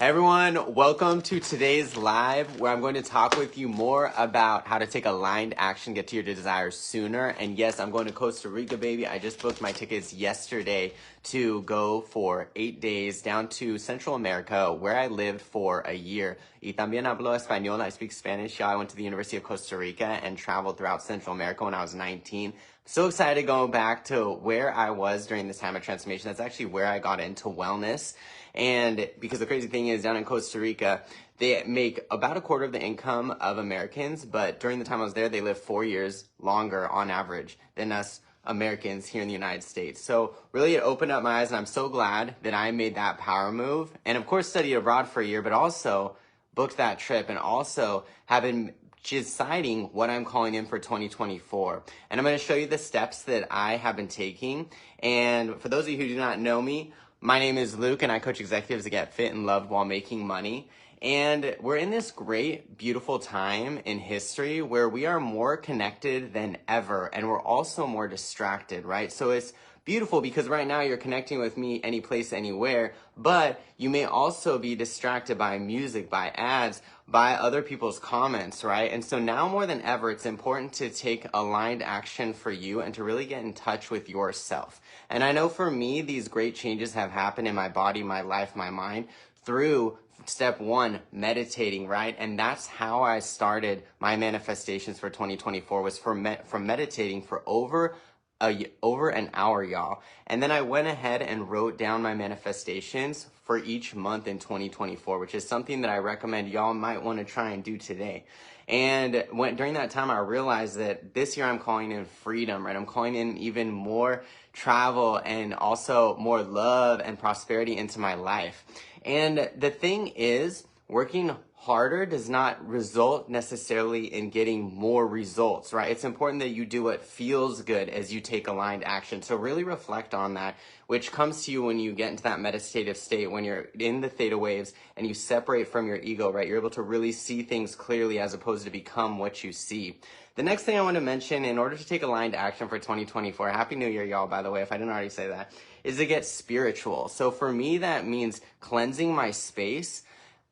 Hey everyone, welcome to today's live where I'm going to talk with you more about how to take aligned action, get to your desires sooner. And yes, I'm going to Costa Rica, baby. I just booked my tickets yesterday to go for 8 days down to Central America where I lived for a year. Y también hablo español. I speak Spanish. I went to the University of Costa Rica and traveled throughout Central America when I was 19. So excited going back to where I was during this time of transformation. That's actually where I got into wellness. And because the crazy thing is down in Costa Rica, they make about a quarter of the income of Americans, but during the time I was there, they live 4 years longer on average than us Americans here in the United States. So really it opened up my eyes, and I'm so glad that I made that power move. And of course studied abroad for a year, but also booked that trip and also have been deciding what I'm calling in for 2024. And I'm going to show you the steps that I have been taking. And for those of you who do not know me, my name is Luke, and I coach executives to get fit and loved while making money. And we're in this great, beautiful time in history where we are more connected than ever, and we're also more distracted, right? So it's beautiful because right now you're connecting with me any place, anywhere, but you may also be distracted by music, by ads, by other people's comments, right? And so now more than ever, it's important to take aligned action for you and to really get in touch with yourself. And I know for me, these great changes have happened in my body, my life, my mind through step one, meditating, right? And that's how I started my manifestations for 2024 was from meditating for over an hour, y'all. And then I went ahead and wrote down my manifestations for each month in 2024, which is something that I recommend y'all might want to try and do today. And during that time, I realized that this year I'm calling in freedom, right? I'm calling in even more travel and also more love and prosperity into my life. And the thing is, working harder does not result necessarily in getting more results, right? It's important that you do what feels good as you take aligned action. So really reflect on that, which comes to you when you get into that meditative state, when you're in the theta waves and you separate from your ego, right? You're able to really see things clearly as opposed to become what you see. The next thing I want to mention in order to take aligned action for 2024, Happy New Year, y'all, by the way, if I didn't already say that, is to get spiritual. So for me, that means cleansing my space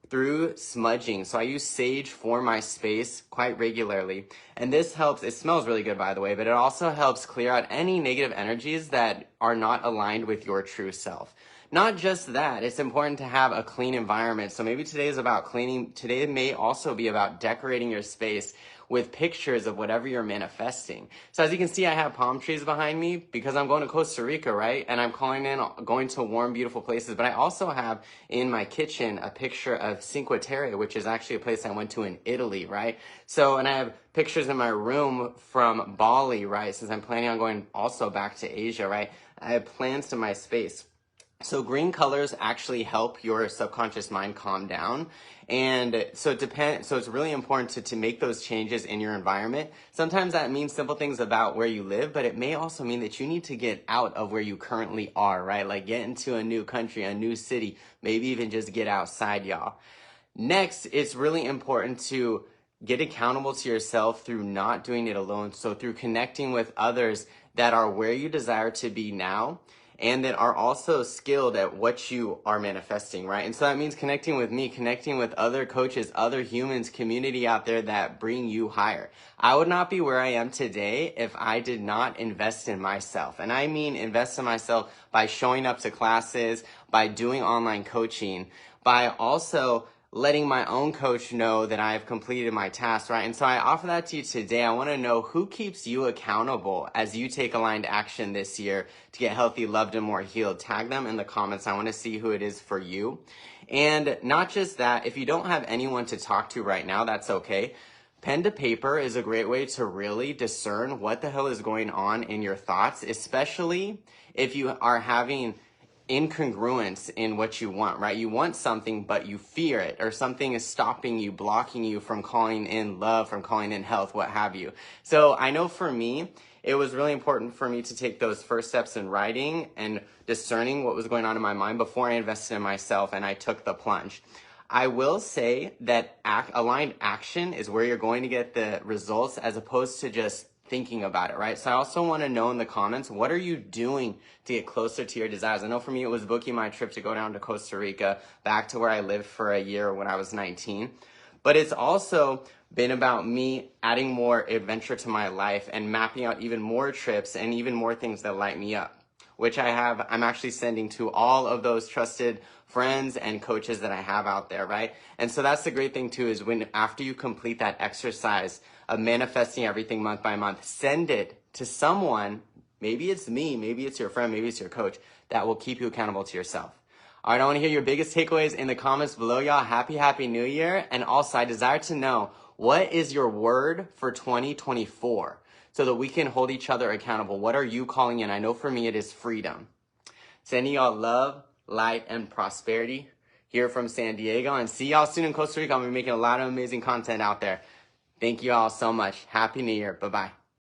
through smudging. So I use sage for my space quite regularly. And this helps, it smells really good by the way, but it also helps clear out any negative energies that are not aligned with your true self. Not just that, it's important to have a clean environment. So maybe today is about cleaning. Today may also be about decorating your space with pictures of whatever you're manifesting. So as you can see, I have palm trees behind me because I'm going to Costa Rica, right? And I'm going to warm, beautiful places. But I also have in my kitchen a picture of Cinque Terre, which is actually a place I went to in Italy, right? So, and I have pictures in my room from Bali, right? Since I'm planning on going also back to Asia, right? I have plans to my space. So green colors actually help your subconscious mind calm down. And so it's really important to make those changes in your environment. Sometimes that means simple things about where you live, but it may also mean that you need to get out of where you currently are, right? Like get into a new country, a new city, maybe even just get outside, y'all. Next, it's really important to get accountable to yourself through not doing it alone. So through connecting with others that are where you desire to be now, and that are also skilled at what you are manifesting, right? And so that means connecting with me, connecting with other coaches, other humans, community out there that bring you higher. I would not be where I am today if I did not invest in myself. And I mean invest in myself by showing up to classes, by doing online coaching, by also letting my own coach know that I've completed my task, right? And so I offer that to you today. I want to know who keeps you accountable as you take aligned action this year to get healthy, loved, and more healed. Tag them in the comments. I want to see who it is for you. And not just that, if you don't have anyone to talk to right now, that's okay. Pen to paper is a great way to really discern what the hell is going on in your thoughts, especially if you are having incongruence in what you want, right? You want something, but you fear it, or something is stopping you, blocking you from calling in love, from calling in health, what have you. So I know for me, it was really important for me to take those first steps in writing and discerning what was going on in my mind before I invested in myself and I took the plunge. I will say that aligned action is where you're going to get the results as opposed to just thinking about it, right? So I also want to know in the comments, what are you doing to get closer to your desires? I know for me, it was booking my trip to go down to Costa Rica, back to where I lived for a year when I was 19. But it's also been about me adding more adventure to my life and mapping out even more trips and even more things that light me up, which I'm actually sending to all of those trusted friends and coaches that I have out there, right? And so that's the great thing too, is when after you complete that exercise of manifesting everything month by month, send it to someone, maybe it's me, maybe it's your friend, maybe it's your coach, that will keep you accountable to yourself. All right, I want to hear your biggest takeaways in the comments below, y'all. Happy New Year. And also, I desire to know, what is your word for 2024? So that we can hold each other accountable. What are you calling in? I know for me, it is freedom. Sending y'all love, light, and prosperity here from San Diego. And see y'all soon in Costa Rica. I'm going to be making a lot of amazing content out there. Thank you all so much. Happy New Year. Bye-bye.